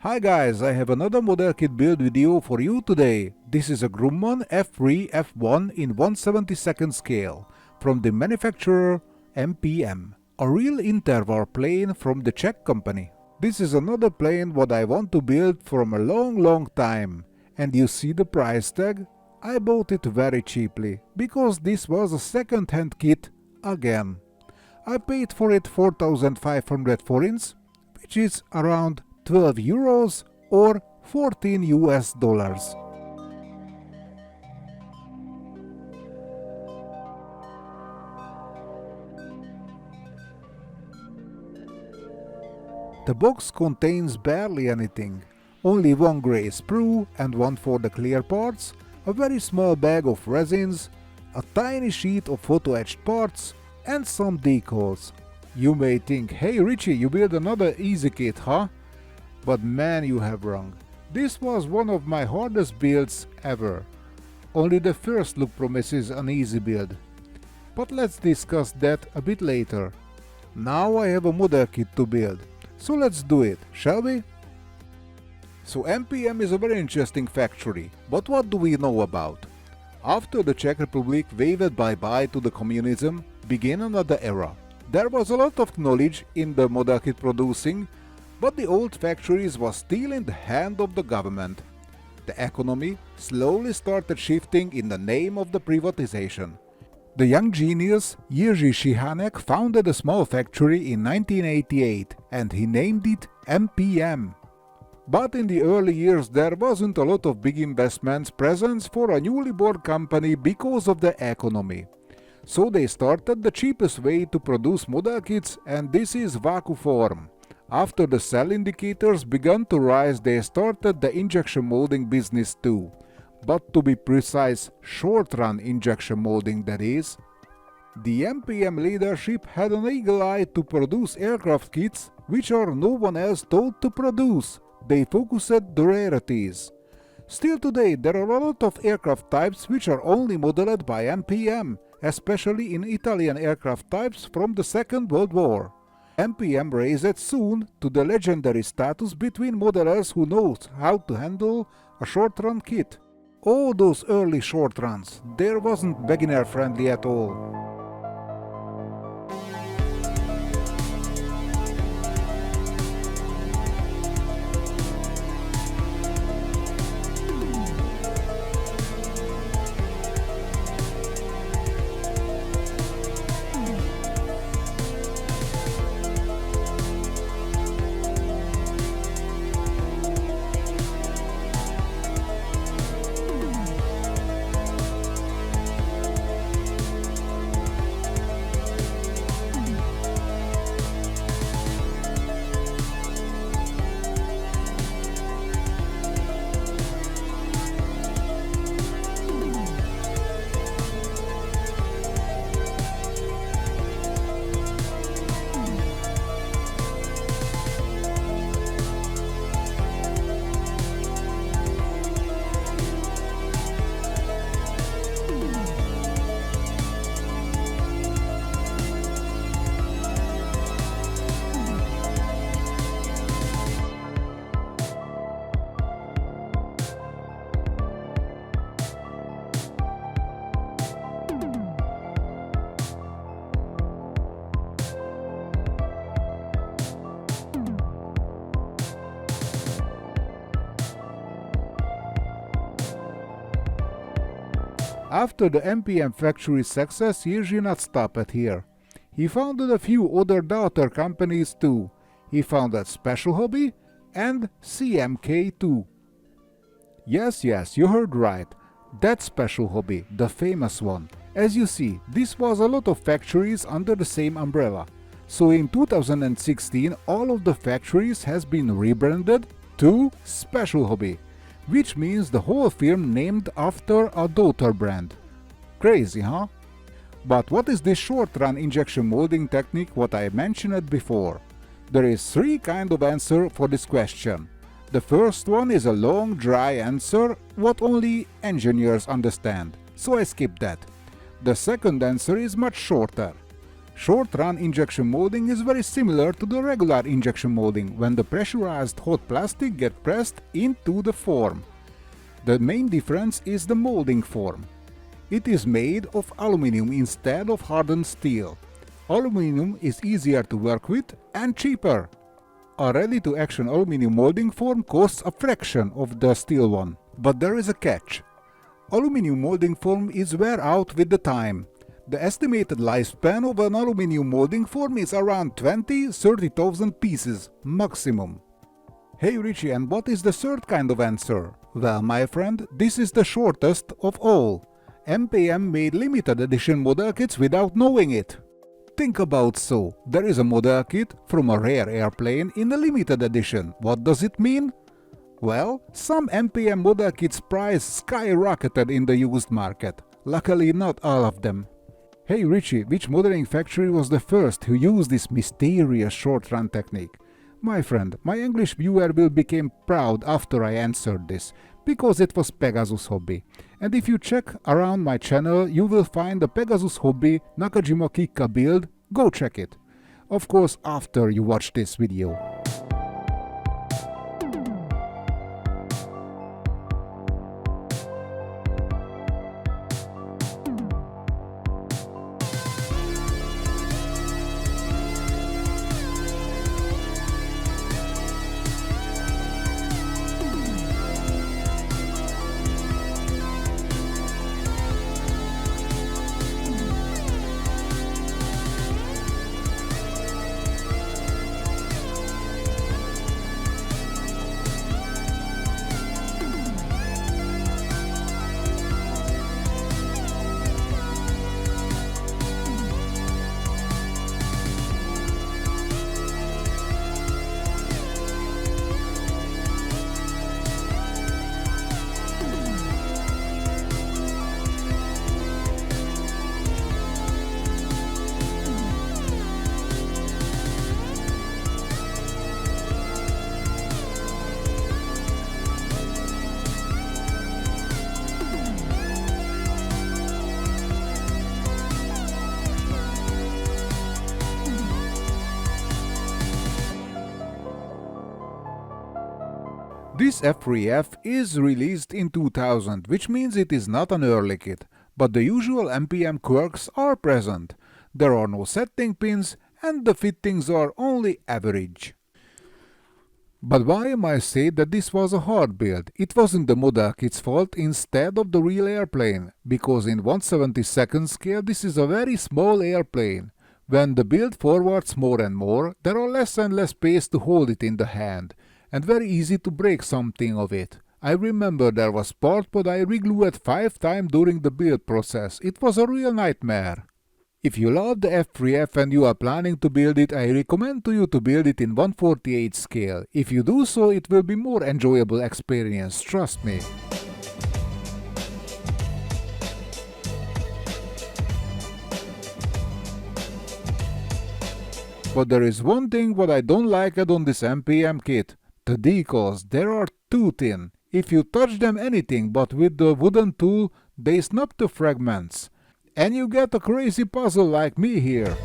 Hi guys, I have another model kit build video for you today. This is a Grumman F3F-1 in 1/72 scale from the manufacturer MPM, a real interval plane from the Czech company. This is another plane what I want to build from a long time, and you see the price tag? I bought it very cheaply, because this was a second-hand kit again. I paid for it 4,500 forints, which is around 12 euros or 14 US dollars. The box contains barely anything, only one grey sprue and one for the clear parts, a very small bag of resins, a tiny sheet of photo-etched parts and some decals. You may think, hey Richie, you build another easy kit, huh? But man, you have wrong. This was one of my hardest builds ever. Only the first look promises an easy build. But let's discuss that a bit later. Now I have a model kit to build. So let's do it, shall we? So MPM is a very interesting factory, but what do we know about? After the Czech Republic waved bye-bye to the communism, began another era. There was a lot of knowledge in the model kit producing, but the old factories was still in the hand of the government. The economy slowly started shifting in the name of the privatization. The young genius Jiří Šihánek founded a small factory in 1988 and he named it MPM. But in the early years there wasn't a lot of big investments present for a newly born company because of the economy. So they started the cheapest way to produce model kits, and this is vacuum form. After the cell indicators began to rise, they started the injection molding business too. But to be precise, short-run injection molding, that is. The MPM leadership had an eagle eye to produce aircraft kits which are no one else told to produce. They focused the rarities. Still today there are a lot of aircraft types which are only modeled by MPM, especially in Italian aircraft types from the Second World War. MPM raised it soon to the legendary status between modelers who knows how to handle a short-run kit. Oh, those early short runs, there wasn't beginner friendly at all. After the MPM factory success, Jiří not stopped here. He founded a few other daughter companies too. He founded Special Hobby and CMK2. Yes, you heard right. That Special Hobby, the famous one. As you see, this was a lot of factories under the same umbrella. So in 2016 all of the factories has been rebranded to Special Hobby, which means the whole firm named after a daughter brand. Crazy, huh? But what is this short-run injection molding technique what I mentioned before? There is three kind of answer for this question. The first one is a long dry answer what only engineers understand, so I skip that. The second answer is much shorter. Short-run injection molding is very similar to the regular injection molding when the pressurized hot plastic gets pressed into the form. The main difference is the molding form. It is made of aluminum instead of hardened steel. Aluminum is easier to work with and cheaper. A ready-to-action aluminum molding form costs a fraction of the steel one. But there is a catch. Aluminum molding form is wear out with the time. The estimated lifespan of an aluminum molding form is around 20–30,000 pieces, maximum. Hey Richie, and what is the third kind of answer? Well, my friend, this is the shortest of all. MPM made limited edition model kits without knowing it. Think about so, there is a model kit from a rare airplane in a limited edition. What does it mean? Well, some MPM model kits price skyrocketed in the used market. Luckily not all of them. Hey Richie, which modeling factory was the first who used this mysterious short-run technique? My friend, my English viewer will become proud after I answered this, because it was Pegasus Hobby. And if you check around my channel, you will find the Pegasus Hobby Nakajima Kikka build. Go check it. Of course, after you watch this video. This F3F is released in 2000, which means it is not an early kit, but the usual MPM quirks are present. There are no setting pins and the fittings are only average. But why am I saying that this was a hard build? It wasn't the model kit's fault instead of the real airplane, because in 1/72 scale this is a very small airplane. When the build forwards more and more, there are less and less space to hold it in the hand, and very easy to break something of it. I remember there was part but I reglued 5 times during the build process. It was a real nightmare. If you love the F3F and you are planning to build it, I recommend to you to build it in 1/48 scale. If you do so, it will be more enjoyable experience, trust me. But there is one thing what I don't like on this MPM kit. The decals, they are too thin. If you touch them anything but with the wooden tool, they snap to fragments. And you get a crazy puzzle like me here.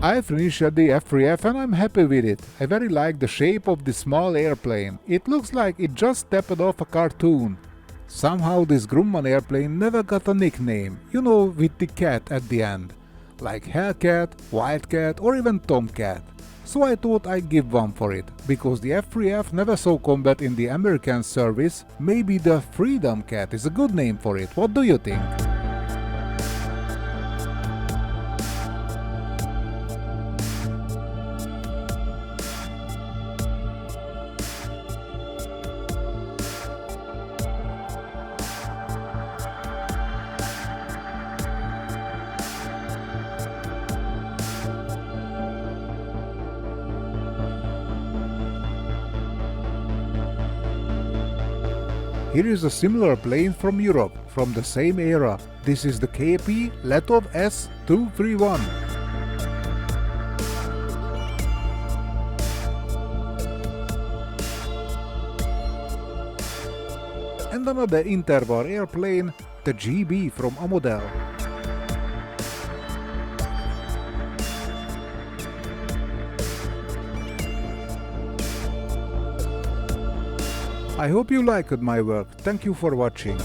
I finished the F3F and I'm happy with it. I very like the shape of this small airplane. It looks like it just stepped off a cartoon. Somehow this Grumman airplane never got a nickname, you know, with the cat at the end. Like Hellcat, Wildcat or even Tomcat. So I thought I'd give one for it, because the F3F never saw combat in the American service. Maybe the Freedom Cat is a good name for it, what do you think? Here is a similar plane from Europe, from the same era. This is the KP Letov S231. And another intervar airplane, the GB from a model. I hope you liked my work. Thank you for watching.